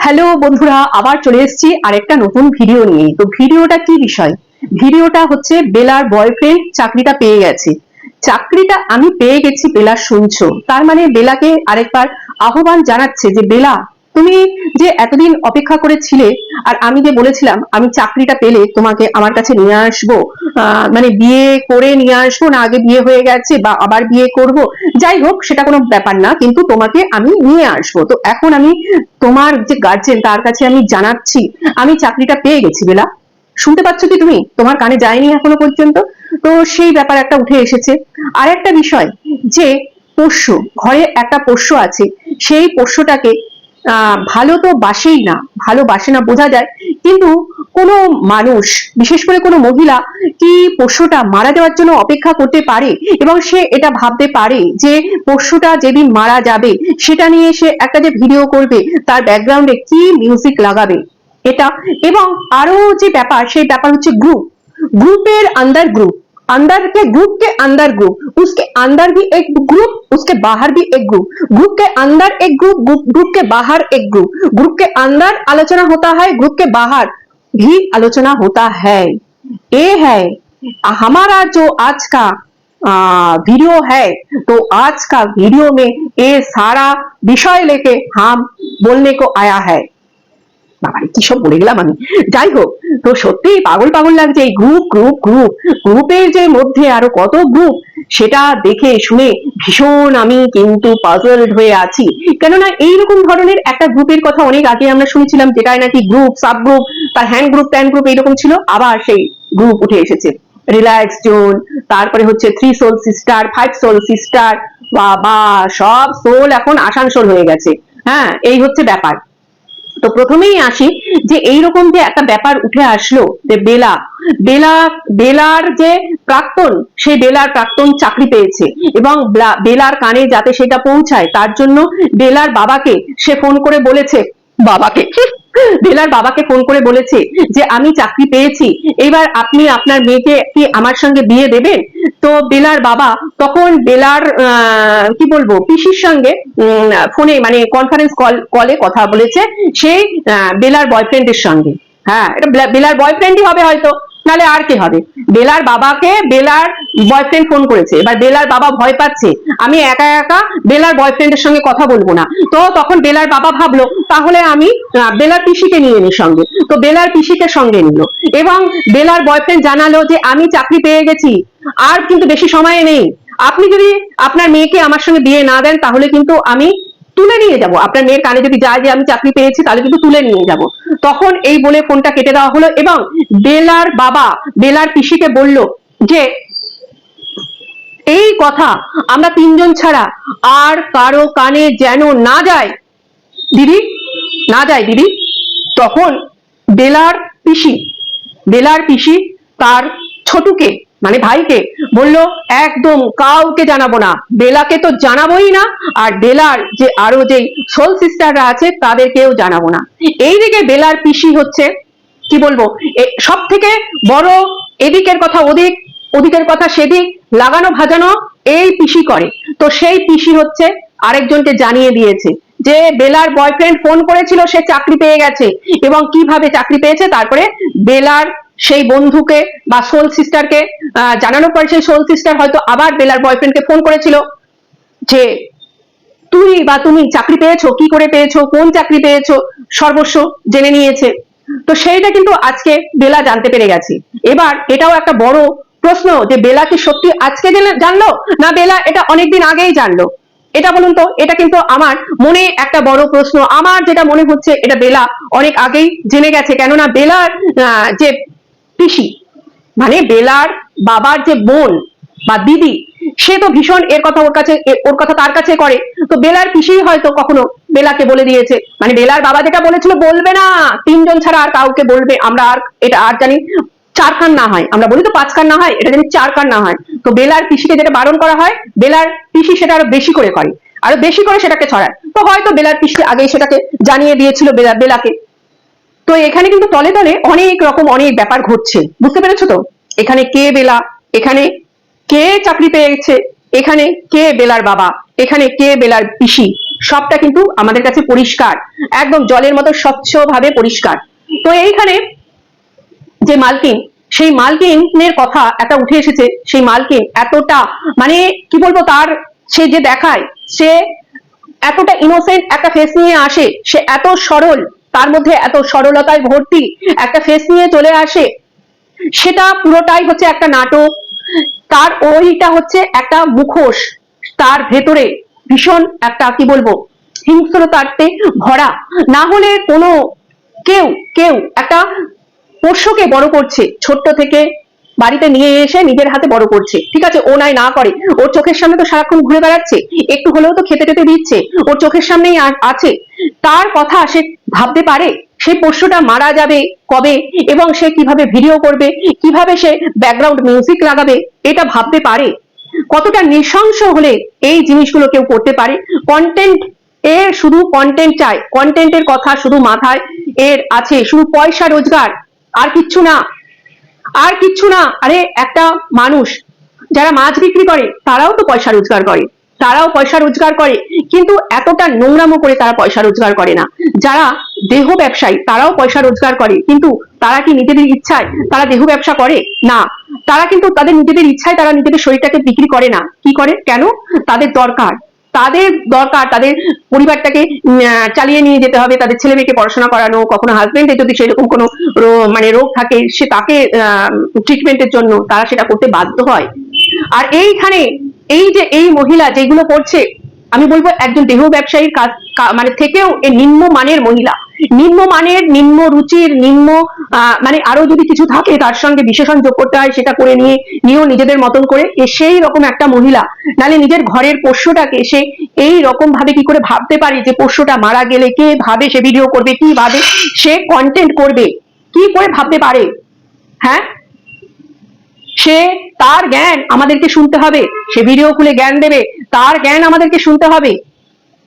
Hello বন্ধুরা, আবার চলে এসেছি আরেকটা নতুন ভিডিও নিয়ে। তো ভিডিওটা কি বিষয়? ভিডিওটা হচ্ছে বেলার বয়ফ্রেন্ড চাকরিটা পেয়ে গেছে। চাকরিটা আমি পেয়ে গেছি, বেলা শুনছো, তার মানে বেলাকে আরেকবার আহ্বান জানাচ্ছে যে বেলা, তুমি যে এতদিন অপেক্ষা করেছিলে, আর আমি যে বলেছিলাম আমি চাকরিটা পেলে তোমাকে আমার কাছে নিয়ে আসবো, মানে বিয়ে করে নিয়ে আসবো, না আগে বিয়ে হয়ে গেছে বা আবার বিয়ে করব, যাই হোক সেটা কোনো ব্যাপার না, কিন্তু তোমাকে আমি নিয়ে আসবো। তো এখন আমি তোমার যে গার্জেন তার কাছে আমি জানাচ্ছি আমি চাকরিটা পেয়ে গেছি। বেলা, শুনতে পাচ্ছ কি তুমি? তোমার কানে যায়নি এখনো পর্যন্ত? তো সেই ব্যাপার একটা উঠে এসেছে। আর একটা বিষয়, যে পোষ্য, ঘরে একটা পোষ্য আছে, সেই পোষ্যটাকে ভালো তো বাসেই না, ভালোবাসে না বোঝা যায়, কিন্তু কোনো মানুষ, বিশেষ করে কোনো মহিলা কি পোষ্যটা মারা যাওয়ার জন্য অপেক্ষা করতে পারে? এবং সে এটা ভাবতে পারে যে পোষ্যটা যেদিন মারা যাবে সেটা নিয়ে সে একটা যে ভিডিও করবে, তার ব্যাকগ্রাউন্ডে কি মিউজিক লাগাবে এটা। এবং আরো যে ব্যাপার, সেই ব্যাপার হচ্ছে গ্রুপ, ग्रुपेर अंदर ग्रुप, अंदर के ग्रुप के अंदर ग्रुप, उसके अंदर भी एक ग्रुप, उसके बाहर भी एक ग्रुप, ग्रुप के अंदर एक ग्रुप, ग्रुप के बाहर एक ग्रुप, ग्रुप के अंदर आलोचना होता है, ग्रुप के बाहर भी आलोचना होता है। ये है हमारा जो आज का वीडियो है। तो आज का वीडियो में ये सारा विषय लेके हम बोलने को आया है। বাবারে কি সব বলে গেলাম আমি। যাই হোক, তো সত্যি পাগল পাগল লাগছে এই গ্রুপ গ্রুপ গ্রুপ, গ্রুপের যে মধ্যে আরো কত গ্রুপ, সেটা দেখে শুনে ভীষণ আমি কিন্তু পাজলড হয়ে আছি। কেননা এইরকম ধরনের একটা গ্রুপের কথা অনেক আগে আমরা শুনেছিলাম, যেটা নাকি গ্রুপ, সাব গ্রুপ, তার হ্যান্ড গ্রুপ, ট্যান গ্রুপ এইরকম ছিল, আবার সেই গ্রুপ উঠে এসেছে। রিল্যাক্স জোন, তারপরে হচ্ছে 3 সোল সিস্টার, 5 সোল সিস্টার, বাবা সব সোল এখন আসানসোল হয়ে গেছে। হ্যাঁ, এই হচ্ছে ব্যাপার। তো প্রথমেই আসি যে এইরকম যে একটা ব্যাপার উঠে আসলো যে বেলা, বেলার যে প্রাক্তন, সেই বেলার প্রাক্তন চাকরি পেয়েছে, এবং বেলার কানে যাতে সেটা পৌঁছায় তার জন্য বেলার বাবাকে সে ফোন করে বলেছে, বাবাকে বেলার বাবাকে ফোন করে বলেছে যে আমি চাকরি পেয়েছি, এবার আপনি আপনার মেয়েকে কি আমার সঙ্গে বিয়ে দেবেন? তো বেলার বাবা তখন বেলার কি বলবো, পিসির সঙ্গে ফোনে মানে কনফারেন্স কলে কথা বলেছে সেই বেলার বয়ফ্রেন্ডের সঙ্গে। হ্যাঁ, এটা বেলার বয়ফ্রেন্ডই হবে হয়তো, নালে আর কে হবে। বেলার বাবাকে বেলার বয়ফ্রেন্ড ফোন করেছে, এবার বেলার বাবা ভয় পাচ্ছে আমি একা একা বেলার বয়ফ্রেন্ডের সঙ্গে কথা বলবো না। তো তখন বেলার বাবা ভাবলো তাহলে আমি বেলার পিসিকে নিয়ে নিই সঙ্গে। তো বেলার পিসিকে সঙ্গে নিল, এবং বেলার বয়ফ্রেন্ড জানালো যে আমি চাকরি পেয়ে গেছি, আর কিন্তু বেশি সময় নেই, আপনি যদি আপনার মেয়েকে আমার সঙ্গে বিয়ে না দেন তাহলে কিন্তু আমি তুলে নিয়ে যাব, আপনার মেয়ের কানে যদি যায় যে আমি চাকরি পেয়েছি তাহলে কিন্তু তুলে নিয়ে যাব। তখন এই বলে ফোনটা কেটে দেওয়া হলো, এবং বেলার বাবা বেলার পিসিকে বলল যে এই কথা আমরা তিনজন ছাড়া আর কারো কানে যেন না যায় দিদি, না যায় দিদি। তখন বেলার পিসি তার ছোটুকে মানে ভাইকে বলল একদম কাউকে জানাবো না, বেলাকে তো জানাবোই না, আর বেলার যে আরো যে সোল সিস্টাররা আছে তাদেরকেও জানাবো না। এইদিকে বেলার পিসি হচ্ছে কি বলবো, সব থেকে বড়, এদিকের কথা ওদিক, ওদিকের কথা সেদিক, লাগানো ভাজানো এই পিসি করে। তো সেই পিসি হচ্ছে আরেকজনকে জানিয়ে দিয়েছে যে বেলার বয়ফ্রেন্ড ফোন করেছিল, সে চাকরি পেয়ে গেছে, এবং কিভাবে চাকরি পেয়েছে তারপরে বেলার সেই বন্ধুকে বা সোল সিস্টারকে জানানোর পরে সেই সোল সিস্টার হয়তো আবার বেলার বয়ফ্রেন্ডকে ফোন করেছিল যে তুই বা তুমি চাকরি পেয়েছো, কি করে পেয়েছো, কোন চাকরি পেয়েছো, সর্বস্ব জেনে নিয়েছে। তো সেইটা কিন্তু আজকে বেলা জানতে পেরে গেছে। এবার এটাও একটা বড় প্রশ্ন যে বেলা কি সত্যি আজকে জানলো, না বেলা এটা অনেকদিন আগেই জানলো? এটা বলুন তো, এটা কিন্তু আমার মনে একটা বড় প্রশ্ন। আমার যেটা মনে হচ্ছে এটা বেলা অনেক আগেই জেনে গেছে, কেননা বেলার যে পিসি মানে বেলার বাবার যে বোন বা দিদি, সে তো ভীষণ এর কথা ওর কথা তার কাছে করে। তো বেলার পিসি হয়তো কখনো বেলাকে বলে দিয়েছে, মানে বেলার বাবা যেটা বলেছিল বলবে না, তিনজন ছাড়া আর কাউকে বলবে, আমরা আর এটা আর জানি 4 কান না হয়, আমরা বলি তো 5 কান না হয়, এটা জানি 4 কান না হয়। তো বেলার পিসিকে যেটা বারণ করা হয়, বেলার পিসি সেটা আরো বেশি করে করে, আরো বেশি করে সেটাকে ছড়ায়। তো হয়তো বেলার পিসি আগেই সেটাকে জানিয়ে দিয়েছিল বেলাকে। তো এখানে কিন্তু তলে তলে অনেক রকম অনেক ব্যাপার ঘটছে, বুঝতে পেরেছো তো? এখানে কে বেলা, এখানে কে চাকরি পেয়েছে, এখানে কে বেলার বাবা, এখানে কে বেলার পিসি, সবটা কিন্তু আমাদের কাছে পরিষ্কার, একদম জলের মতো স্বচ্ছভাবে পরিষ্কার। তো এইখানে যে মালকিন, সেই মালকিনের কথা একটা উঠে এসেছে। সেই মালকিন এতটা মানে কি বলবো, তার সে যে দেখায়, সে এতটা ইনোসেন্ট একটা ফেস নিয়ে আসে, সে এত সরল, তার মধ্যে এত সরলতায় ভর্তি একটা ফেস নিয়ে চলে আসে, সেটা পুরোটাই হচ্ছে একটা নাটক। তার ওইটা হচ্ছে একটা মুখোশ, তার ভেতরে ভীষণ একটা কি বলবো হিংস্রতাতে ভরা। না হলে কোনো কেউ কেউ একটা পোষ্যকে বড় করছে, ছোট্ট থেকে বাড়িতে নিয়ে এসে নিজের হাতে বড় করছে, ঠিক আছে, ও নাই না করে, ওর চোখের সামনে তো সারাক্ষণ ঘুরে বেড়াচ্ছে, একটু হলেও তো খেতে টেতে দিচ্ছে, ওর চোখের সামনেই আছে। তার কথা সে ভাবতে পারে সেই পোষ্যটা মারা যাবে কবে, এবং সে কিভাবে ভিডিও করবে, কিভাবে সে ব্যাকগ্রাউন্ড মিউজিক লাগাবে, এটা ভাবতে পারে? কতটা নৃশংস হলে এই জিনিসগুলো কেউ করতে পারে? কন্টেন্ট, এর শুধু কন্টেন্ট চাই, কন্টেন্টের কথা শুধু মাথায় এর আছে, শুধু পয়সা রোজগার, আর কিচ্ছু না, আর কিচ্ছু না। আরে একটা মানুষ যারা মাছ বিক্রি করে তারাও তো পয়সা রোজগার করে, তারাও পয়সা রোজগার করে, কিন্তু এতটা নোংরামো করে তারা পয়সা রোজগার করে না। যারা দেহ ব্যবসায়ী তারাও পয়সা রোজগার করে, কিন্তু তারা কি নিজেদের ইচ্ছায় তারা দেহ ব্যবসা করে? না, তারা কিন্তু তাদের নিজেদের ইচ্ছায় তারা নিজেদের শরীরটাকে বিক্রি করে না। কি করে? কেন? তাদের দরকার, তাদের দরকার তাদের পরিবারটাকে চালিয়ে নিয়ে যেতে হবে, তাদের ছেলে মেয়েকে পড়াশোনা করানো, কখনো হাজবেন্ডের যদি সেরকম কোনো মানে রোগ থাকে, সে তাকে ট্রিটমেন্টের জন্য তারা সেটা করতে বাধ্য হয়। আর এইখানে এই যে এই মহিলা যেগুলো করছে, আমি বলবো একজন দেহ ব্যবসায়ীর কাজ মানে থেকেও এ নিম্ন মানের মহিলা, নিম্ন মানের, নিম্ন রুচির, নিম্ন মানে আরো যদি কিছু থাকে তার সঙ্গে বিশেষণ যোগ করতে হয়, সেটা করে নিয়েও নিজেদের মতন করে সেই রকম একটা মহিলা। নালে নিজের ঘরের পোষ্যটাকে সে এই রকম ভাবে কি করে ভাবতে পারে যে পোষ্যটা মারা গেলে কে ভাবে সে ভিডিও করবে, কি ভাবে সে কন্টেন্ট করবে, কি করে ভাবতে পারে? হ্যাঁ, সে তার জ্ঞান আমাদেরকে শুনতে হবে, সে ভিডিও খুলে জ্ঞান দেবে, তার জ্ঞান আমাদেরকে শুনতে হবে।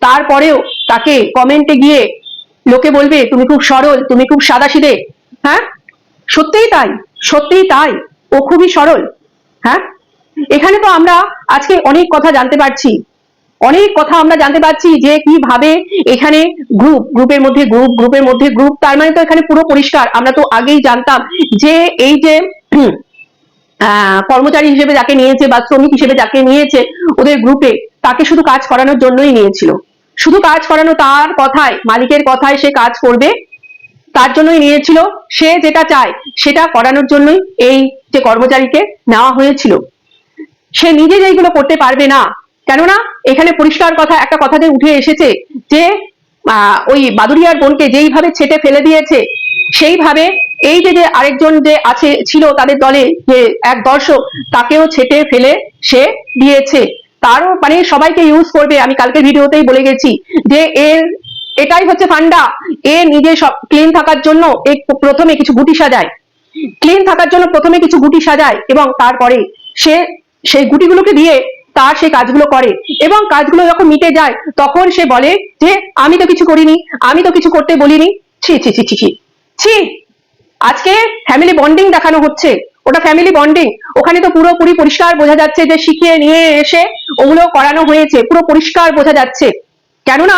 তারপরেও তাকে কমেন্টে গিয়ে লোকে বলবে তুমি খুব সরল, তুমি খুব সাদাসিধে। হ্যাঁ, সত্যিই তাই, সত্যিই তাই, ও খুবই সরল। হ্যাঁ, এখানে তো আমরা আজকে অনেক কথা জানতে পারছি, অনেক কথা আমরা জানতে পারছি যে কিভাবে এখানে গ্রুপের মধ্যে গ্রুপের মধ্যে গ্রুপ, তার মানে তো এখানে পুরো পরিষ্কার। আমরা তো আগেই জানতাম যে এই যে কর্মচারী হিসেবে যাকে নিয়েছে বা শ্রমিক হিসেবে যাকে নিয়েছে ওদের গ্রুপে, তাকে শুধু কাজ করানোর জন্যই নিয়েছিল, শুধু কাজ করানো, তার কথায়, মালিকের কথায় সে কাজ করবে, তার জন্যই নিয়েছিল, সে যেটা চায় সেটা করানোর জন্যই এই যে কর্মচারীকে নেওয়া হয়েছিল। সে নিজে যেইগুলো করতে পারবে না, কেননা এখানে পরিষ্কার কথা একটা কথা যে উঠে এসেছে যে ওই বাদুরিয়ার বোনকে যেইভাবে ছেটে ফেলে দিয়েছে, সেইভাবে এই যে আরেকজন যে আছে ছিল তাদের দলে যে এক দর্শক, তাকেও ছেটে ফেলে সে দিয়েছে। তারও মানে সবাইকে ইউজ করবে। আমি কালকের ভিডিওতেই বলে গেছি যে এর এটাই হচ্ছে ফান্ডা, এ নিজে সব ক্লিন থাকার জন্য প্রথমে কিছু গুটি সাজায়, ক্লিন থাকার জন্য প্রথমে কিছু গুটি সাজায়, এবং তারপরে সে সেই গুটিগুলোকে দিয়ে তার সেই কাজগুলো করে, এবং কাজগুলো যখন মিটে যায় তখন সে বলে যে আমি তো কিছু করিনি, আমি তো কিছু করতে বলিনি। ছি ছি ছি ছি ছি ছি, আজকে ফ্যামিলি বন্ডিং দেখানো হচ্ছে, ওটা ফ্যামিলি বন্ডিং, ওখানে তো পুরোপুরি পরিষ্কার বোঝা যাচ্ছে যে শিখিয়ে নিয়ে এসে ওগুলো করানো হয়েছে, পুরো পরিষ্কার বোঝা যাচ্ছে। কেননা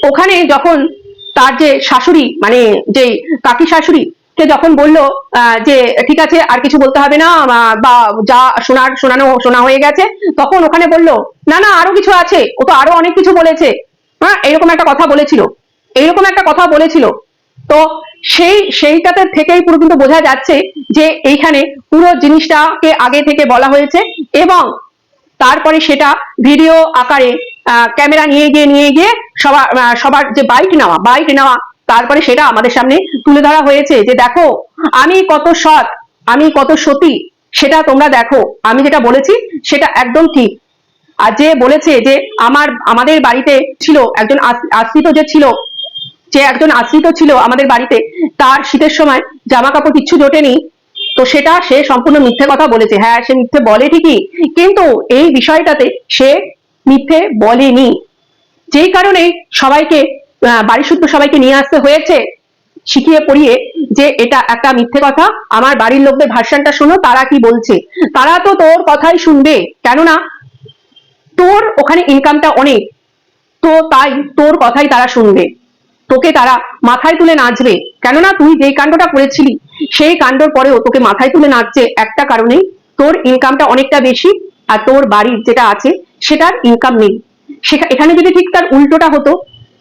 ওখানে যখন তার যে শাশুড়ি মানে যে কাকি শাশুড়ি কে যখন বললো যে ঠিক আছে আর কিছু বলতে হবে না বা যা শোনা হয়ে গেছে, তখন ওখানে বললো না না আরো কিছু আছে, ও তো আরো অনেক কিছু বলেছে। হ্যাঁ, এইরকম একটা কথা বলেছিল, এইরকম একটা কথা বলেছিল। তো সেইটাতে থেকেই পুরো কিন্তু বোঝা যাচ্ছে যে এইখানে পুরো জিনিসটাকে আগে থেকে বলা হয়েছে, এবং তারপরে সেটা ভিডিও আকারে ক্যামেরা নিয়ে গিয়ে সবার যে বাইক নেওয়া, তারপরে সেটা আমাদের সামনে তুলে ধরা হয়েছে যে দেখো আমি কত সৎ, আমি কত সতী, সেটা তোমরা দেখো, আমি যেটা বলেছি সেটা একদম ঠিক। আর যে বলেছে যে আমাদের বাড়িতে ছিল একজন আশ্রিত, যে একজন আশ্রিত ছিল আমাদের বাড়িতে, তার শীতের সময় জামা কাপড় কিচ্ছু জোটেনি, তো সেটা সে সম্পূর্ণ মিথ্যে কথা বলেছে। হ্যাঁ, সে মিথ্যে বলে ঠিকই, কিন্তু এই বিষয়টাতে সে মিথ্যে বলেনি, যেই কারণে সবাইকে বাড়ি শুদ্ধ সবাইকে নিয়ে আসতে হয়েছে শিখিয়ে পড়িয়ে যে এটা একটা মিথ্যে কথা, আমার বাড়ির লোকদের ভার্সনটা শোনো, তারা কি বলছে, তারা তো তোর কথাই শুনবে, কেননা তোর ওখানে ইনকামটা অনেক, তো তাই তোর কথাই তারা শুনবে, তোকে তারা মাথায় তুলে নাচবে। কেননা তুই যেই কাণ্ডটা করেছিলি সেই কাণ্ডর পরেও তোকে মাথায় তুলে নাচছে একটা কারণেই, তোর ইনকামটা অনেকটা বেশি আর তোর বাড়ির যেটা আছে সেটার ইনকাম নেই। এখানে যদি ঠিক তার উল্টোটা হতো,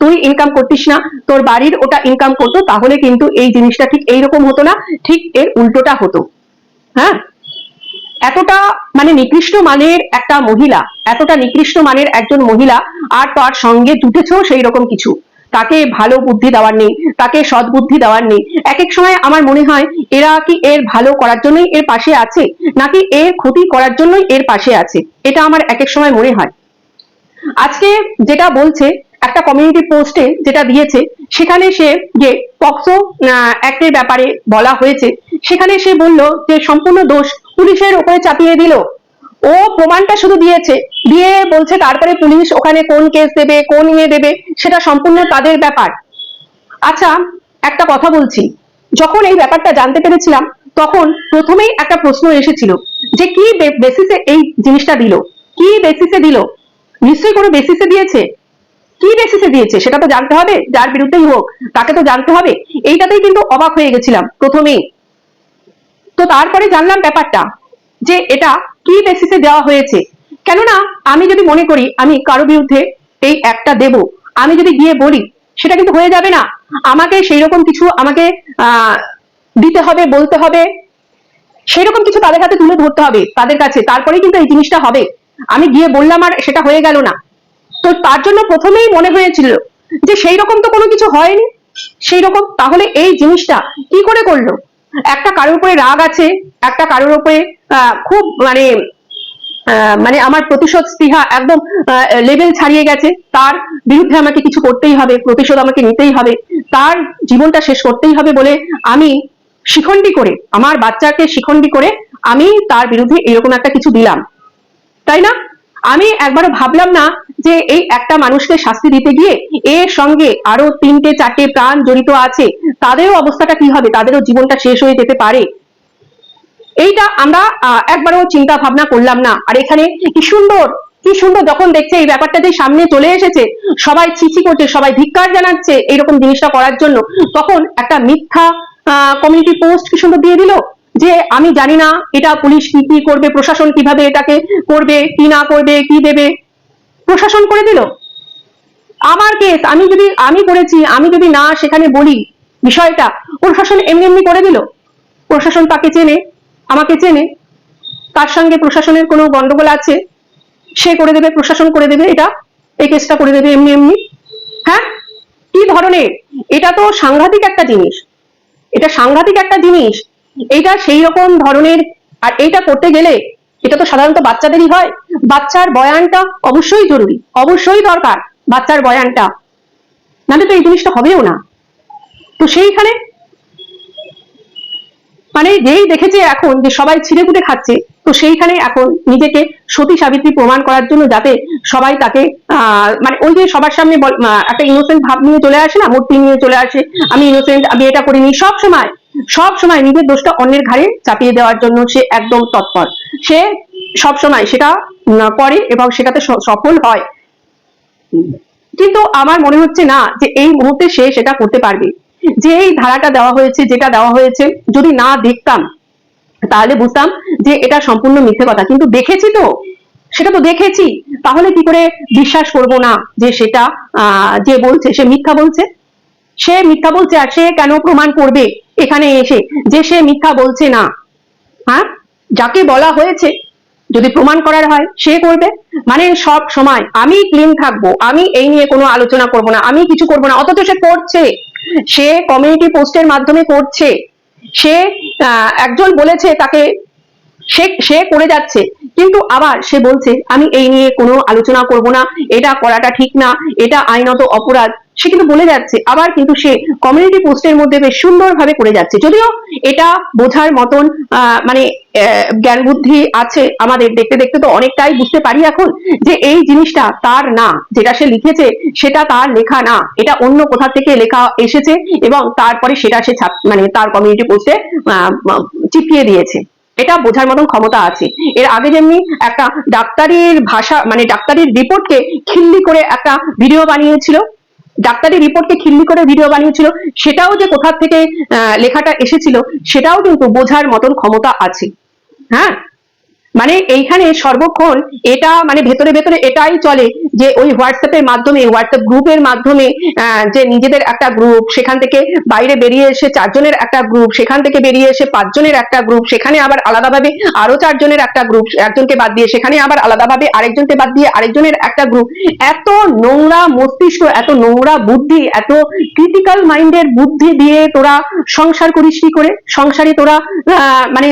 তুই ইনকাম করতিস না, তোর বাড়ির ওটা ইনকাম করতো, তাহলে কিন্তু এই জিনিসটা ঠিক এইরকম হতো না, ঠিক এর উল্টোটা হতো। হ্যাঁ, এতটা মানে নিকৃষ্ট মানের একটা মহিলা, এতটা নিকৃষ্ট মানের একজন মহিলা, আর তার সঙ্গে জুটেছ সেই রকম কিছু, তাকে ভালো বুদ্ধি দেওয়ার নেই, তাকে সৎ বুদ্ধি দেওয়ার নেই। এক এক সময় আমার মনে হয় এরা কি এর ভালো করার জন্যই এর পাশে আছে, নাকি এর ক্ষতি করার জন্যই এর পাশে আছে, এটা আমার এক এক সময় মনে হয়। আজকে যেটা বলছে, একটা কমিউনিটি পোস্টে যেটা দিয়েছে, সেখানে সে যে পক্সো অ্যাক্টের ব্যাপারে বলা হয়েছে, সেখানে সে বলল যে সম্পূর্ণ দোষ পুলিশের উপরে চাপিয়ে দিল। ও প্রমাণটা শুধু দিয়েছে, দিয়ে বলছে তারপরে পুলিশ ওখানে কোন কেস দেবে, কোন ইয়ে দেবে, সেটা সম্পূর্ণ তাদের ব্যাপার। আচ্ছা, একটা কথা বলছি, যখন এই ব্যাপারটা জানতে পেরেছিলাম তখন প্রথমেই একটা প্রশ্ন এসেছিল যে কি বেসিসে এই জিনিসটা দিল, কি বেসিসে দিল, নিশ্চয়ই কোনো বেসিসে দিয়েছে, কি বেসিসে দিয়েছে সেটা তো জানতে হবে, যার বিরুদ্ধেই হোক তাকে তো জানতে হবে। এইটাতেই কিন্তু অবাক হয়ে গেছিলাম প্রথমেই। তো তারপরে জানলাম ব্যাপারটা যে এটা কি বেসিসে দেওয়া হয়েছে। কেননা আমি যদি মনে করি আমি কারো বিরুদ্ধে এই একটা দেব, আমি যদি গিয়ে বলি, সেটা কিন্তু হয়ে যাবে না, আমাকে সেই রকম কিছু আমাকে দিতে হবে, বলতে হবে, সেই রকম কিছু তাদের কাছে তুলে ধরতে হবে তাদের কাছে, তারপরেই কিন্তু এই জিনিসটা হবে। আমি গিয়ে বললাম আর সেটা হয়ে গেল না। তো তার জন্য প্রথমেই মনে হয়েছিল যে সেই রকম তো কোনো কিছু হয়নি, সেই রকম তাহলে এই জিনিসটা কি করে করলো। একটা কারোর উপরে রাগ আছে, একটা কারোর উপরে খুব মানে মানে আমার প্রতিশোধ স্পৃহা একদম লেভেল ছাড়িয়ে গেছে, তার বিরুদ্ধে আমাকে কিছু করতেই হবে, প্রতিশোধ আমাকে নিতেই হবে, তার জীবনটা শেষ করতেই হবে বলে আমি শিখণ্ডী করে, আমার বাচ্চাকে শিখণ্ডী করে আমি তার বিরুদ্ধে এরকম একটা কিছু দিলাম, তাই না? আমি একবারও ভাবলাম না যে এই একটা মানুষকে শাস্তি দিতে গিয়ে এর সঙ্গে আরো 3-4টে প্রাণ জড়িত আছে, তাদেরও অবস্থাটা কি হবে, তাদেরও জীবনটা শেষ হয়ে যেতে পারে। এইটা আমরা একবারও চিন্তা ভাবনা করলাম না। আর এখানে কি সুন্দর, কি সুন্দর যখন দেখছে এই ব্যাপারটা যে সামনে চলে এসেছে, সবাই ছিছি করছে, সবাই ধিক্কার জানাচ্ছে এইরকম জিনিসটা করার জন্য, তখন একটা মিথ্যা কমিউনিটি পোস্ট কি সুন্দর দিয়ে দিল যে আমি জানি না এটা পুলিশ কি কি করবে, প্রশাসন কিভাবে এটাকে করবে, কি না করবে, কি দেবে, প্রশাসন করে দিল। আমার কেস আমি করেছি, আমি যদি না সেখানে বলি বিষয়টা, প্রশাসন এমনি এমনি করে দিল। প্রশাসন তাকে চেনে, আমাকে চেনে, তার সঙ্গে প্রশাসনের কোনো গন্ডগোল আছে, সে করে দেবে, প্রশাসন করে দেবে, এটা এই কেসটা করে দেবে এমনি এমনি। হ্যাঁ, কি ধরনের, এটা তো সাংঘাতিক একটা জিনিস, এটা সাংঘাতিক একটা জিনিস, এটা সেই রকম ধরনের। আর এইটা করতে গেলে এটা তো সাধারণত বাচ্চাদেরই হয়, বাচ্চার বয়ানটা অবশ্যই জরুরি, অবশ্যই দরকার বাচ্চার বয়ানটা, নাহলে তো এই জিনিসটা হবেও না। তো সেইখানে মানে যেই দেখেছে এখন যে সবাই ছিঁড়ে কুটে খাচ্ছে, তো সেইখানে এখন নিজেকে সতী সাবিত্রী প্রমাণ করার জন্য, যাতে সবাই তাকে মানে ওই যে সবার সামনে একটা ইনোসেন্ট ভাব নিয়ে চলে আসে না, মূর্তি নিয়ে চলে আসে, আমি ইনোসেন্ট, আমি এটা করিনি, সব সময় নিজের দোষটা অন্যের ঘাড়ে চাপিয়ে দেওয়ার জন্য সে একদম তৎপর, সে সব সময় সেটা করে এবং সেটাতে সফল হয়। কিন্তু আমার মনে হচ্ছে না যে এই মুহূর্তে সে সেটা করতে পারবে। যে এই ধারাটা দেওয়া হয়েছে, যেটা দেওয়া হয়েছে, যদি না দেখতাম তাহলে বুঝতাম যে এটা সম্পূর্ণ মিথ্যে কথা, কিন্তু দেখেছি তো, সেটা তো দেখেছি, তাহলে কি করে বিশ্বাস করব না যে সেটা যে বলছে সে মিথ্যা বলছে। সে মিথ্যা বলছে, আর সে কেন প্রমাণ করবে এখানে এসে যে সে মিথ্যা বলছে না? হ্যাঁ, যাকে বলা হয়েছে যদি প্রমাণ করার হয় সে করবে। মানে সব সময় আমি ক্লিন থাকবো, আমি এই নিয়ে কোনো আলোচনা করব না, আমি কিছু করব না, অথচ সে করছে, সে কমিউনিটি পোস্টের মাধ্যমে করছে, সে একজন বলেছে তাকে, সে করে যাচ্ছে, কিন্তু আবার সে বলছে আমি এই নিয়ে কোনো আলোচনা করব না, এটা করাটা ঠিক না, এটা আইনত অপরাধ, সে কিন্তু বলে যাচ্ছে, আবার কিন্তু সে কমিউনিটি পোস্টের মধ্যে বেশ সুন্দরভাবে করে যাচ্ছে। যদিও এটা বোঝার মতন মানে জ্ঞান বুদ্ধি আছে আমাদের, দেখতে দেখতে তো অনেকটাই বুঝতে পারি এখন যে এই জিনিসটা তার না, যেটা সে লিখেছে সেটা তার লেখা না, এটা অন্য কোথা থেকে লেখা এসেছে এবং তারপরে সেটা সে মানে তার কমিউনিটি পোস্টে চিপিয়ে দিয়েছে। এটা বোঝার মতন ক্ষমতা আছে। এর আগে যেমনি একটা ডাক্তারির ভাষা মানে ডাক্তারির রিপোর্টকে খিল্লি করে একটা ভিডিও বানিয়েছিল, ডাক্তারি রিপোর্টকে খিল্লি করে ভিডিও বানিয়েছিল, সেটাও যে কোথা থেকে লেখাটা এসেছিল সেটাও কিন্তু বোঝার মতন ক্ষমতা আছে। হ্যাঁ, মানে এইখানে সর্বক্ষণ এটা মানে ভেতরে ভেতরে এটাই চলে যে ওই হোয়াটসঅ্যাপের মাধ্যমে, হোয়াটসঅ্যাপ গ্রুপের মাধ্যমে যে নিজেদের একটা গ্রুপ, সেখান থেকে বাইরে বেরিয়ে এসে 4 জনের একটা গ্রুপ, সেখান থেকে বেরিয়ে এসে 5 জনের একটা গ্রুপ, সেখানে আবার আলাদাভাবে আরো 4 জনের একটা গ্রুপ, একজনকে বাদ দিয়ে সেখানে আবার আলাদাভাবে আরেকজনকে বাদ দিয়ে আরেকজনের একটা গ্রুপ। এত নোংরা মস্তিষ্ক, এত নোংরা বুদ্ধি, এত ক্রিটিক্যাল মাইন্ডের বুদ্ধি দিয়ে তোরা সংসার করিস কি করে, সংসারে তোরা মানে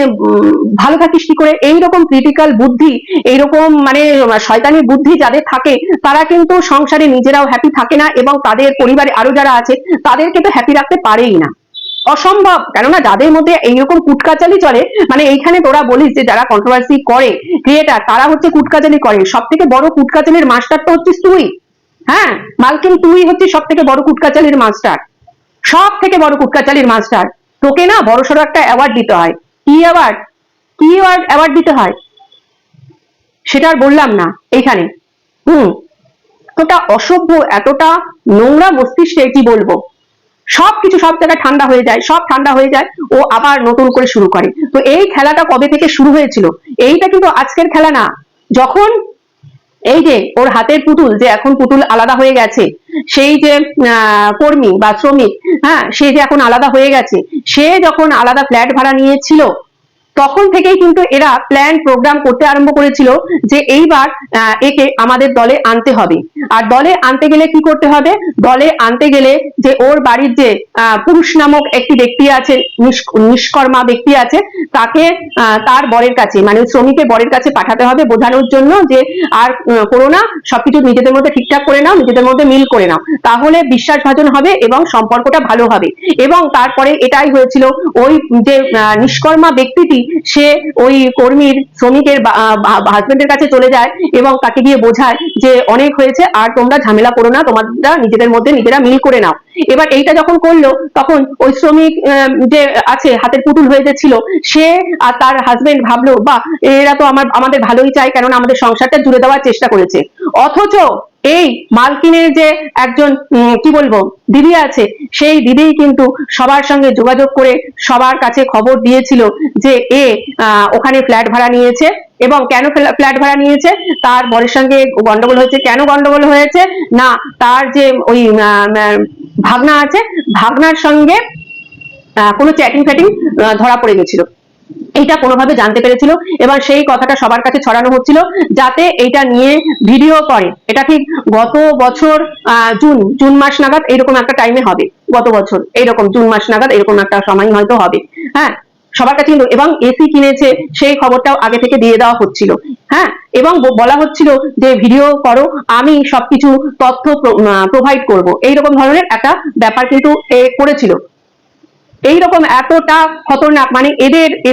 ভালো থাকিস কি করে? এইরকম ক্রিটিক্যাল বুদ্ধি, এইরকম মানে শয়তানি বুদ্ধি যাদের থাকে তারা কিন্তু সংসারে নিজেরাও হ্যাপি থাকে না এবং তাদের পরিবারে আরো যারা আছে তাদেরকে তো হ্যাপি রাখতে পারেই না, অসম্ভব। কেননা যাদের মধ্যে এইরকম কুটকাচালি চলে, মানে এইখানে তোরা বলিস যে যারা কন্ট্রোভার্সি করে ক্রিয়েটার তারা হচ্ছে কুটকাচালি করে, সব থেকে বড় কুটকাচালির মাস্টার তো হচ্ছিস তুই। হ্যাঁ মালকিন, তুই হচ্ছিস সব থেকে বড় কুটকাচালির মাস্টার, সব থেকে বড় কুটকাচালির মাস্টার। তোকে না বড়সড় একটা অ্যাওয়ার্ড দিতে হয়। কি অ্যাওয়ার্ড? কি অ্যাওয়ার্ড দিতে হয় সেটা আর বললাম না এইখানে। এতটা অসভ্য, এতটা নোংরা মস্তিষ্কে কি বলবো, সবকিছু সব জায়গায় ঠান্ডা হয়ে যায়, সব ঠান্ডা হয়ে যায়, ও আবার নতুন করে শুরু করে। তো এই খেলাটা কবে থেকে শুরু হয়েছিল? এইটা কিন্তু আজকের খেলা না। যখন এই যে ওর হাতের পুতুল, যে এখন পুতুল আলাদা হয়ে গেছে, সেই যে কর্মী বা শ্রমিক, হ্যাঁ, সে যে এখন আলাদা হয়ে গেছে, সে যখন আলাদা ফ্ল্যাট ভাড়া নিয়েছিল তখন থেকেই কিন্তু এরা প্ল্যান প্রোগ্রাম করতে আরম্ভ করেছিল যে এইবার একে আমাদের দলে আনতে হবে। আর দলে আনতে গেলে কি করতে হবে? দলে আনতে গেলে যে ওর বাড়ির যে পুরুষ নামক একটি ব্যক্তি আছে, নিষ্কর্মা ব্যক্তি আছে, তাকে তার বরের কাছে মানে শ্রমিকের বরের কাছে পাঠাতে হবে বোঝানোর জন্য যে আর করো না, সবকিছু নিজেদের মধ্যে ঠিকঠাক করে নাও, নিজেদের মধ্যে মিল করে নাও, তাহলে বিশ্বাসভাজন হবে এবং সম্পর্কটা ভালো হবে। এবং তারপরে এটাই হয়েছিল, ওই যে নিষ্কর্মা ব্যক্তিটি সে ওই কর্মীর শ্রমিকের হাজবেন্ডের কাছে চলে যায় এবং তাকে গিয়ে বোঝায় যে অনেক হয়েছে, আর তোমরা ঝামেলা করো না, তোমরা নিজেদের মধ্যে নিজেরা মিল করে নাও। এবার এইটা যখন করলো তখন ওই শ্রমিক যে আছে হাতের পুতুল হয়ে যে ছিল, সে আর তার হাজবেন্ড ভাবলো বা এরা তো আমাদের ভালোই চায়, কেননা আমাদের সংসারটা জুড়ে দেওয়ার চেষ্টা করেছে। অথচ এই মালকিনের যে একজন কি বলবো দিদি আছে, সেই দিদি কিন্তু সবার সঙ্গে যোগাযোগ করে সবার কাছে খবর দিয়েছিল যে এ ওখানে ফ্ল্যাট ভাড়া নিয়েছে। এবং কেন ফ্ল্যাট ভাড়া নিয়েছে? তার বরের সঙ্গে গন্ডগোল হয়েছে। কেন গন্ডগোল হয়েছে? না, তার যে ওই ভাগনা আছে, ভাগনার সঙ্গে কোনো চ্যাটিং ফ্যাটিং ধরা পড়ে গেছিল, এইটা কোনোভাবে জানতে পেরেছিল এবং সেই কথাটা সবার কাছে ছড়ানো হচ্ছিল যাতে এইটা নিয়ে ভিডিও করে। এটা ঠিক গত বছর জুন মাস নাগাদ এরকম একটা টাইমে হবে, গত বছর এইরকম জুন মাস নাগাদ এরকম একটা সময় হয়তো হবে। হ্যাঁ, সবার কাছে এবং এসি কিনেছে সেই খবরটাও আগে থেকে দিয়ে দেওয়া হচ্ছিল। হ্যাঁ, এবং বলা হচ্ছিল যে ভিডিও করো, আমি সবকিছু তথ্য প্রোভাইড করব, এইরকম ধরনের একটা ব্যাপার কিন্তু করেছিল। এইরকম এতটা খতরনাক, মানে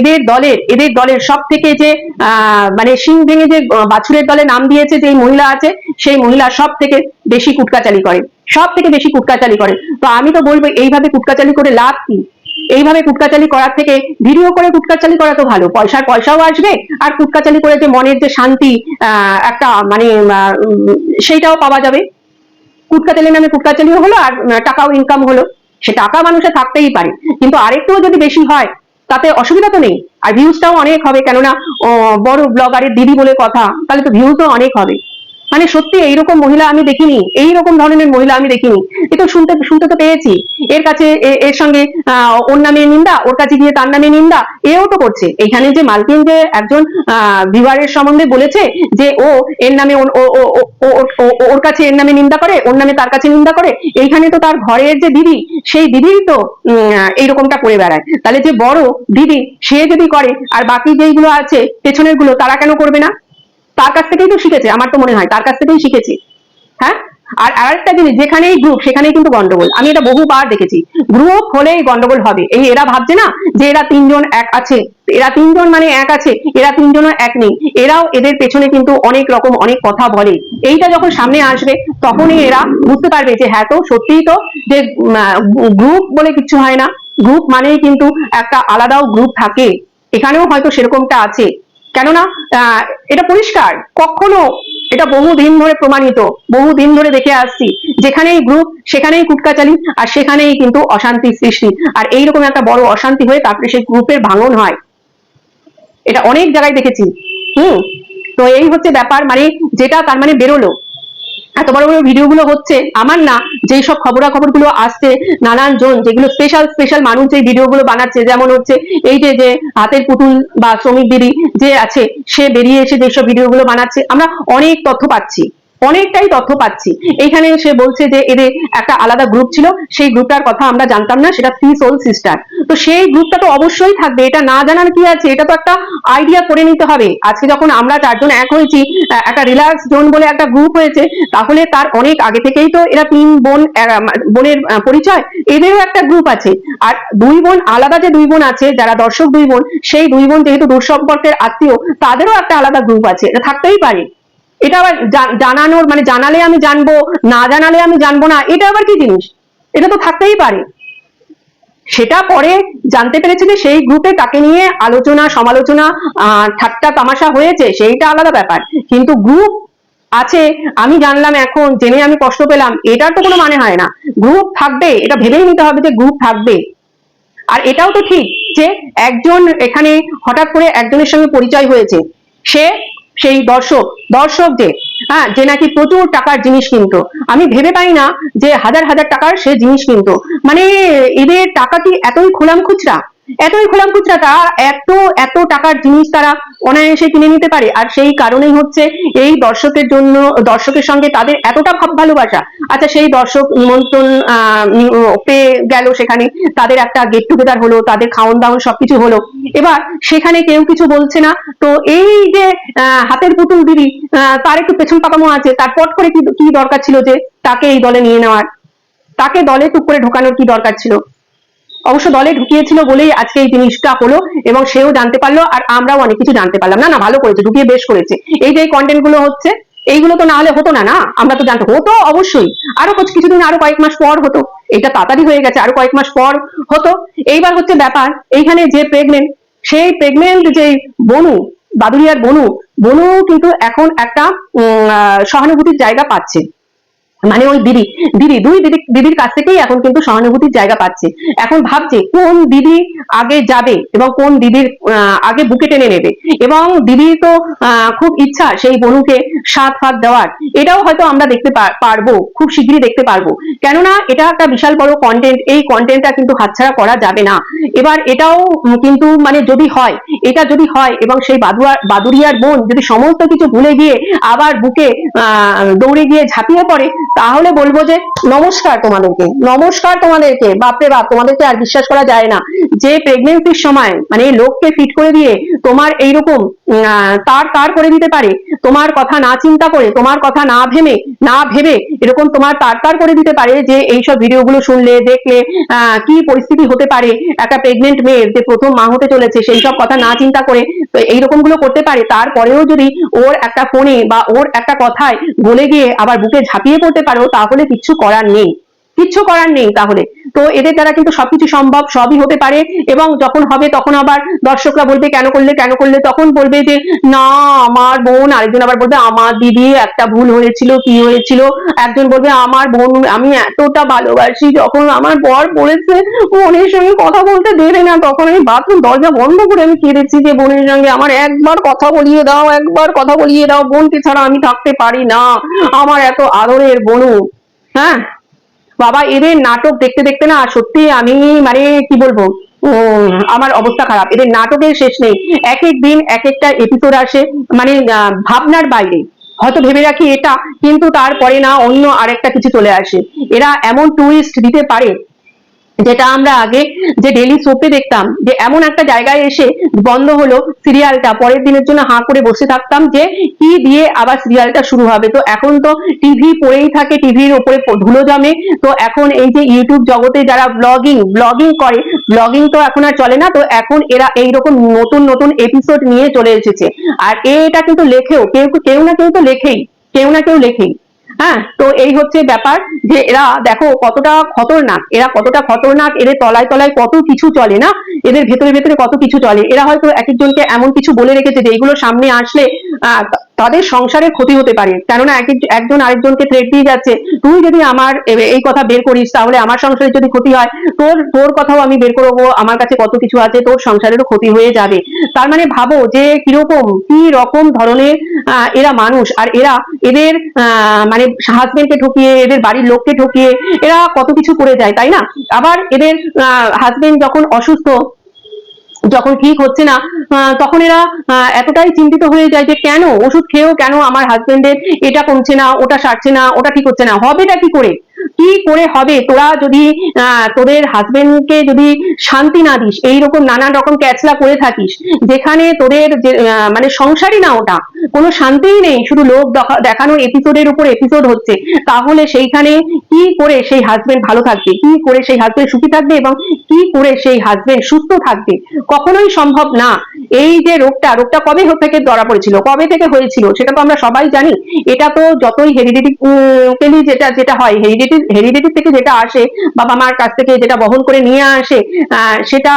এদের দলের সব থেকে যে মানে সিং ভেঙে যে বাছুরের দলে নাম দিয়েছে যে মহিলা আছে, সেই মহিলা সব থেকে বেশি কুটকাচালি করে, সব থেকে বেশি কুটকাচালি করে। তো আমি তো বলবো এইভাবে কুটকাচালি করে লাভ কি? এইভাবে কুটকাচালি করার থেকে ভিডিও করে কুটকাচালি করা তো ভালো, পয়সাও আসবে, আর কুটকাচালি করে যে মনের যে শান্তি একটা মানে সেইটাও পাওয়া যাবে। কুটকাচালির নামে কুটকাচালিও হলো আর টাকাও ইনকাম হলো। সে টাকা মানুষে থাকতেই পারে, কিন্তু আরেকটুও যদি বেশি হয় তাতে অসুবিধা তো নেই, আর ভিউজটাও অনেক হবে, কেননা বড় ব্লগারের দিদি বলে কথা, তাহলে তো ভিউজও অনেক হবে। মানে সত্যি এইরকম মহিলা আমি দেখিনি, এইরকম ধরনের মহিলা আমি দেখিনি। এ তো শুনতে তো পেয়েছি, এর কাছে এর সঙ্গে ওর নামে নিন্দা, ওর কাছে গিয়ে তার নামে নিন্দা, এও তো করছে। এইখানে যে মালকিন যে একজন ভিউয়ারের সম্বন্ধে বলেছে যে ও এর নামে ওর কাছে এর নামে নিন্দা করে, ওর নামে তার কাছে নিন্দা করে, এইখানে তো তার ঘরের যে দিদি, সেই দিদিই তো এইরকমটা করে বেড়ায়। তাহলে যে বড় দিদি সে যদি করে, আর বাকি যেইগুলো আছে পেছনের গুলো তারা কেন করবে না? তার কাছ থেকেই তো শিখেছে, আমার তো মনে হয় তার কাছ থেকেই শিখেছে। হ্যাঁ, আর আরেকটা জিনিস, যেখানেই গ্রুপ সেখানেই কিন্তু গন্ডগোল, আমি এটা বহুবার দেখেছি। গ্রুপ হলেই গন্ডগোল হবে। এই এরা ভাবছে না যে এরা 3 জন এক আছে, এরা 3 জন মানে এক আছে, এরা 3 জনও এক নেই, এরাও এদের পেছনে কিন্তু অনেক রকম অনেক কথা বলে। এইটা যখন সামনে আসবে তখনই এরা বুঝতে পারবে যে হ্যাঁ, তো সত্যিই তো যে গ্রুপ বলে কিছু হয় না, গ্রুপ মানেই কিন্তু একটা আলাদাও গ্রুপ থাকে। এখানেও হয়তো সেরকমটা আছে, কেননা এটা পরিষ্কার, কখনো এটা বহুদিন ধরে প্রমাণিত, বহুদিন ধরে দেখে আসছি, যেখানেই গ্রুপ সেখানেই কুটকাচালি, আর সেখানেই কিন্তু অশান্তি সৃষ্টি, আর এইরকম একটা বড় অশান্তি হয়ে তারপরে সেই গ্রুপের ভাঙন হয়। এটা অনেক জায়গায় দেখেছি। তো এই হচ্ছে ব্যাপার, মানে যেটা তার মানে বেরোলো, এত বড় বড় ভিডিও গুলো হচ্ছে, আমার না যেই সব খবরাখবর গুলো আসছে, নানান জন যেগুলো স্পেশাল স্পেশাল মানুষ এই ভিডিও গুলো বানাচ্ছে, যেমন হচ্ছে এই যে যে হাতের পুতুল বা শ্রমিক দিদি যে আছে, সে বেরিয়ে এসে যেসব ভিডিও গুলো বানাচ্ছে, আমরা অনেক তথ্য পাচ্ছি, অনেকটাই তথ্য পাচ্ছি। এইখানে সে বলছে যে এদের একটা আলাদা গ্রুপ ছিল, সেই গ্রুপটার কথা আমরা জানতাম না, সেটা থ্রি সোল সিস্টার। তো সেই গ্রুপটা তো অবশ্যই থাকবে, এটা না জানার কি আছে, এটা তো একটা আইডিয়া করে নিতে হবে। আজকে যখন আমরা চারজন এক হয়েছি, একটা রিল্যাক্স জোন বলে একটা গ্রুপ হয়েছে, তাহলে তার অনেক আগে থেকেই তো এরা তিন বোন, বোনের পরিচয়, এদেরও একটা গ্রুপ আছে। আর দুই বোন আলাদা, যে দুই বোন আছে যারা দর্শক দুই বোন, সেই দুই বোন যেহেতু দূর সম্পর্কের আত্মীয়, তাদেরও একটা আলাদা গ্রুপ আছে, এটা থাকতেই পারে। এটা আবার জানানোর মানে জানালে আমি জানবো, না জানালে আমি জানবো না, এটা আবার কি জিনিস? এটা তো থাকতেই পারে। সেটা পরে জানতে পেরেছে যে সেই গ্রুপে তাকে নিয়ে আলোচনা সমালোচনা ঠাট্টা তামাশা হয়েছে, সেইটা আলাদা ব্যাপার, কিন্তু গ্রুপ আছে আমি জানলাম এখন, জেনে আমি কষ্ট পেলাম, এটার তো কোনো মানে হয় না। গ্রুপ থাকবে, এটা ভেবেই নিতে হবে যে গ্রুপ থাকবে। আর এটাও তো ঠিক যে একজন এখানে হঠাৎ করে একজনের সঙ্গে পরিচয় হয়েছে, সে সেই দর্শক যে নাকি প্রচুর টাকার জিনিস কিনতো, আমি ভেবে পাই না যে হাজার হাজার টাকার সে জিনিস কিনতো, মানে এদের টাকা কি এতই খোলাম খুচরা, এতই খোলাম খুচরা, তারা এত এত টাকার জিনিস তারা অনায়াসে কিনে নিতে পারে। আর সেই কারণেই হচ্ছে এই দর্শকের জন্য, দর্শকের সঙ্গে তাদের এতটা ভাব ভালোবাসা। আচ্ছা, সেই দর্শক নিমন্ত্রণ পেয়ে গেল, সেখানে তাদের একটা গেট টুগেদার হলো, তাদের খাওয়ান দাওয়ান সবকিছু হলো, এবার সেখানে কেউ কিছু বলছে না। তো এই যে হাতের পুতুল দিদি, তার একটু পেছন পাকামো আছে, তার পট করে কি দরকার ছিল যে তাকে এই দলে নিয়ে নেওয়ার, তাকে দলে টুক করে ঢোকানোর কি দরকার ছিল? অবশ্য দলে ঢুকিয়েছিল বলেই আজকে এই জিনিসটা হলো, এবং সেও জানতে পারলো, আর আমরাও অনেক কিছু জানতে পারলাম। না না, ভালো করেছে, ঢুকিয়ে বেশ করেছে। এই যে কন্টেন্ট গুলো হচ্ছে, এইগুলো তো না হলে হতো না, না আমরা তো জানতে হতো অবশ্যই, আরো কিছুদিন, আরো কয়েক মাস পর হতো, এটা তাড়াতাড়ি হয়ে গেছে, আরো কয়েক মাস পর হতো। এইবার হচ্ছে ব্যাপার, এইখানে যে প্রেগনেন্ট, সেই প্রেগনেন্ট যে বনু, বাদুরিয়ার বনু, বনু কিন্তু এখন একটা সহানুভূতির জায়গা পাচ্ছে, মানে ওই দিদির কাছ থেকেই এখন কিন্তু সহানুভূতির জায়গা পাচ্ছে। এখন ভাবছে কোন দিদি আগে যাবে এবং কোন দিদির আগে বুকে টেনে নেবে, এবং দিদির তো খুব ইচ্ছা সেই বনুকে সাথ ফাঁদ দেওয়ার, এটাও হয়তো আমরা দেখতে পারবো, খুব শীঘ্রই দেখতে পারবো, কেননা এটা একটা বিশাল বড় কন্টেন্ট, এই কন্টেন্টটা কিন্তু হাতছাড়া করা যাবে না। এবার এটাও কিন্তু মানে যদি হয়, এটা যদি হয় এবং সেই বাদুরিয়ার বোন যদি সমস্ত কিছু ভুলে গিয়ে আবার বুকে দৌড়ে গিয়ে ঝাঁপিয়ে পড়ে, তাহলে বলবো যে নমস্কার তোমাদেরকে, নমস্কার তোমাদেরকে, বাপরে বাপ, তোমাদেরকে আর বিশ্বাস করা যায় না যে প্রেগনেন্সির সময় মানে লোককে ফিট করে দিয়ে তোমার এইরকম তার করে দিতে পারে, তোমার কথা না চিন্তা করে, তোমার কথা না ভেবে এরকম তোমার তার করে দিতে পারে, যে এইসব ভিডিওগুলো শুনলে দেখলে কি পরিস্থিতি হতে পারে একটা প্রেগনেন্ট মেয়ের, যে প্রথম মা হতে চলেছে, সেই সব কথা না চিন্তা করে তো এইরকম গুলো করতে পারে। তারপরেও যদি ওর একটা ফোনে বা ওর একটা কথায় গলে গিয়ে আবার বুকে ঝাঁপিয়ে পড়তে পারো, তাহলে কিচ্ছু করার নেই, কিচ্ছু করার নেই। তাহলে তো এদের দ্বারা কিন্তু সবকিছু সম্ভব, সবই হতে পারে, এবং যখন হবে তখন আবার দর্শকরা বলবে কেন করলে, তখন বলবে যে না আমার বোন, আরেকজন আবার বলবে আমার দিদি একটা ভুল হয়েছিল, কি হয়েছিল, একজন বলবে আমার বোন আমি এতটা ভালোবাসি, যখন আমার বর বলেছে বোনের সঙ্গে কথা বলতে দেবে না, তখন আমি বাথরুম দরজা বন্ধ করে আমি কেঁদেছি যে বোনের সঙ্গে আমার একবার কথা বলিয়ে দাও, একবার কথা বলিয়ে দাও, বোনকে ছাড়া আমি থাকতে পারি না, আমার এত আদরের বোনু। হ্যাঁ বাবা, এদের নাটক দেখতে দেখতে না সত্যি আমি মানে কি বলবো, আমার অবস্থা খারাপ, এদের নাটকের শেষ নেই, এক এক দিন এক একটা এপিসোড আসে, মানে ভাবনার বাইরে, হয়তো ভেবে রাখি এটা, কিন্তু তারপরে না অন্য আরেকটা কিছু চলে আসে, এরা এমন টুইস্ট দিতে পারে, যেটা আমরা আগে যে ডেইলি সোপে দেখতাম, যে এমন একটা জায়গায় এসে বন্ধ হলো সিরিয়ালটা, পরের দিনের জন্য হাঁ করে বসে থাকতাম যে কি দিয়ে আবার সিরিয়ালটা শুরু হবে। তো এখন তো টিভি পড়েই থাকে, টিভির উপরে ধুলো জমে। তো এখন এই যে ইউটিউব জগতে যারা ব্লগিং করে, ব্লগিং তো এখন আর চলে না, তো এখন এরা এইরকম নতুন নতুন এপিসোড নিয়ে চলে এসেছে, আর এটা কিন্তু লেখেও কেউ না কেউ তো লেখেই, কেউ না কেউ লেখেই। হ্যাঁ, তো এই হচ্ছে ব্যাপার, যে এরা দেখো কতটা খতরনাক, এরা কতটা খতরনাক, এদের তলায় তলায় কত কিছু চলে না, এদের ভেতরে ভেতরে কত কিছু চলে। এরা হয়তো এক একজনকে এমন কিছু বলে রেখেছে যে এইগুলো সামনে আসলে তাদের সংসারের ক্ষতি হতে পারে, কেননা একজন আরেকজনকে থ্রেট দিয়ে যাচ্ছে, তুই যদি আমার এই কথা বের করিস তাহলে আমার সংসারের যদি ক্ষতি হয়, তোর কথাও আমি বের করবো, আমার কাছে কত কিছু আছে, তোর সংসারেরও ক্ষতি হয়ে যাবে। তার মানে ভাবো যে কিরকম কি রকম ধরনের এরা মানুষ, আর এরা এদের মানে হাজবেন্ডকে ঠকিয়ে, এদের বাড়ির লোককে ঠকিয়ে এরা কত কিছু করে যায়, তাই না? আবার এদের হাজবেন্ড যখন অসুস্থ, যখন ঠিক হচ্ছে না, তখন এরা এতটাই চিন্তিত হয়ে যায় যে কেন ওষুধ খেয়েও কেন আমার হাজবেন্ডের এটা কমছে না, ওটা সারছে না, ওটা ঠিক হচ্ছে না, হবেটা কি করে, কি করে হবে? তোরা যদি তোদের হাজবেন্ডকে যদি শান্তি না দিস, এইরকম নানান রকম ক্যাচলা করে থাকিস, যেখানে তোদের মানে সংসারই না, ওটা কোনো শান্তিই নেই, শুধু লোক দেখানো এপিসোডের উপর এপিসোড হচ্ছে, তাহলে সেইখানে কি করে সেই হাজবেন্ড ভালো থাকবে, কি করে সেই হাজবেন্ড সুখী থাকবে, এবং কি করে সেই হাজবেন্ড সুস্থ থাকবে? কখনোই সম্ভব না। এই যে রোগটা কবে থেকে ধরা পড়েছিল, কবে থেকে হয়েছিল, সেটা তো আমরা সবাই জানি। এটা তো যতই হেরিডিটি যেটা হয়, হেরিডিটি থেকে যেটা আসে, বাবা মার কাছ থেকে যেটা বহন করে নিয়ে আসে, সেটা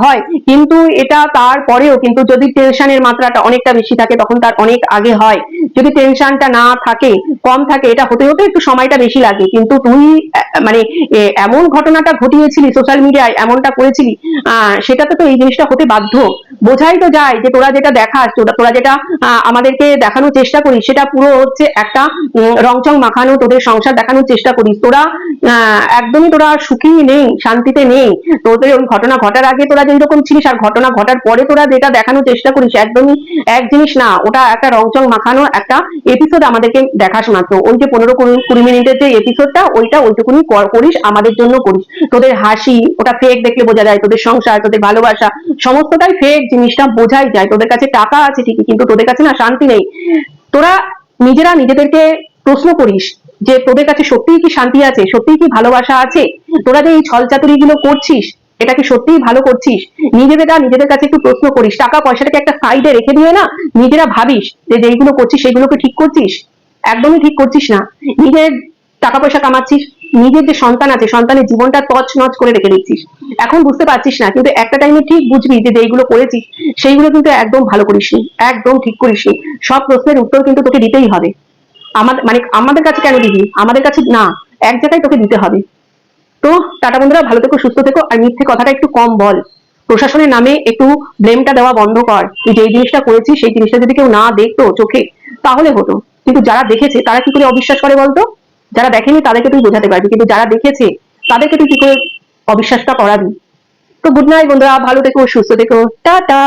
হয়, কিন্তু এটা তারপরেও কিন্তু যদি টেনশনের মাত্রাটা অনেকটা বেশি থাকে তখন তার অনেক আগে হয়। যদি টেনশনটা না থাকে, কম থাকে, এটা হতে হতে একটু সময়টা বেশি লাগে। কিন্তু তুই মানে এমন ঘটনাটা ঘটিয়েছিলি সোশ্যাল মিডিয়ায়, এমনটা করেছিলি, সেটাতে তো এই জিনিসটা হতে বাধ্য। বোঝাই তো যায় যে তোরা যেটা দেখাস, তোরা যেটা আমাদেরকে দেখানোর চেষ্টা করিস, সেটা পুরো হচ্ছে একটা রংচং মাখানো তোদের সংসার দেখানোর চেষ্টা করিস। তোরা একদমই তোরা সুখী নেই, শান্তিতে নেই। তোদের ওই ঘটনা ঘটার আগে তোরা যেরকম ছিলিস, আর ঘটনা ঘটার পরে তোরা যেটা দেখানোর চেষ্টা করিস, একদমই এক জিনিস না। ওটা একটা রংচং মাখানো একটা এপিসোড আমাদেরকে দেখাস মাত্র। ওই যে 15-20 মিনিটের যে এপিসোডটা, ওইটুকুনি করিস, আমাদের জন্য করিস। তোদের হাসি ওটা ফেক, দেখলে বোঝা যায়। তোদের সংসার, তোদের ভালোবাসা সমস্তটাই ফেক, জিনিসটা বোঝাই যায়। তোদের কাছে টাকা আছে ঠিকই, কিন্তু তোদের কাছে না শান্তি নেই। তোরা নিজেরা নিজেদেরকে প্রশ্ন করিস যে তোদের কাছে সত্যিই কি শান্তি আছে, সত্যিই কি ভালোবাসা আছে? তোরা যে এই ছলচাতুরি গুলো করছিস, এটা কি সত্যিই ভালো করছিস? নিজেদের কাছে একটু প্রশ্ন করিস। টাকা পয়সাটাকে একটা সাইডে রেখে দিয়ে না, নিজেরা ভাবিস যে যেইগুলো করছিস সেগুলোকে ঠিক করছিস? একদমই ঠিক করছিস না। নিজের টাকা পয়সা কামাচ্ছিস, নিজের যে সন্তান আছে, সন্তানের জীবনটা তছ নছ করে রেখে দিচ্ছিস। এখন বুঝতে পারছিস না, কিন্তু একটা টাইমে ঠিক বুঝবি যে যেইগুলো করেছিস সেইগুলো কিন্তু একদম ভালো করিসনি, একদম ঠিক করিসনি। সব প্রশ্নের উত্তর কিন্তু তোকে দিতেই হবে। আমাদের কাছে কেন দিবি? আমাদের কাছে না, এক জায়গায় তোকে দিতে হবে। তো টাটা বন্ধুরা, ভালো থেকো, সুস্থ থেকো, আর মিথ্যে কথাটা একটু কম বল। প্রশাসনের নামে একটু ব্লেমটা দেওয়া বন্ধ কর। তুই যেই জিনিসটা করেছিস সেই জিনিসটা যদি কেউ না দেখতো চোখে তাহলে হতো, কিন্তু যারা দেখেছে তারা কি করে অবিশ্বাস করে বলতো? যারা দেখেনি তাদেরকে তুই বোঝাতে পারবি, কিন্তু যারা দেখেছে তাদেরকে তুই কি করে অবিশ্বাসটা করাবি? তো গুড নাইট বন্ধুরা, ভালো থেকো, সুস্থ থেকো, টাটা।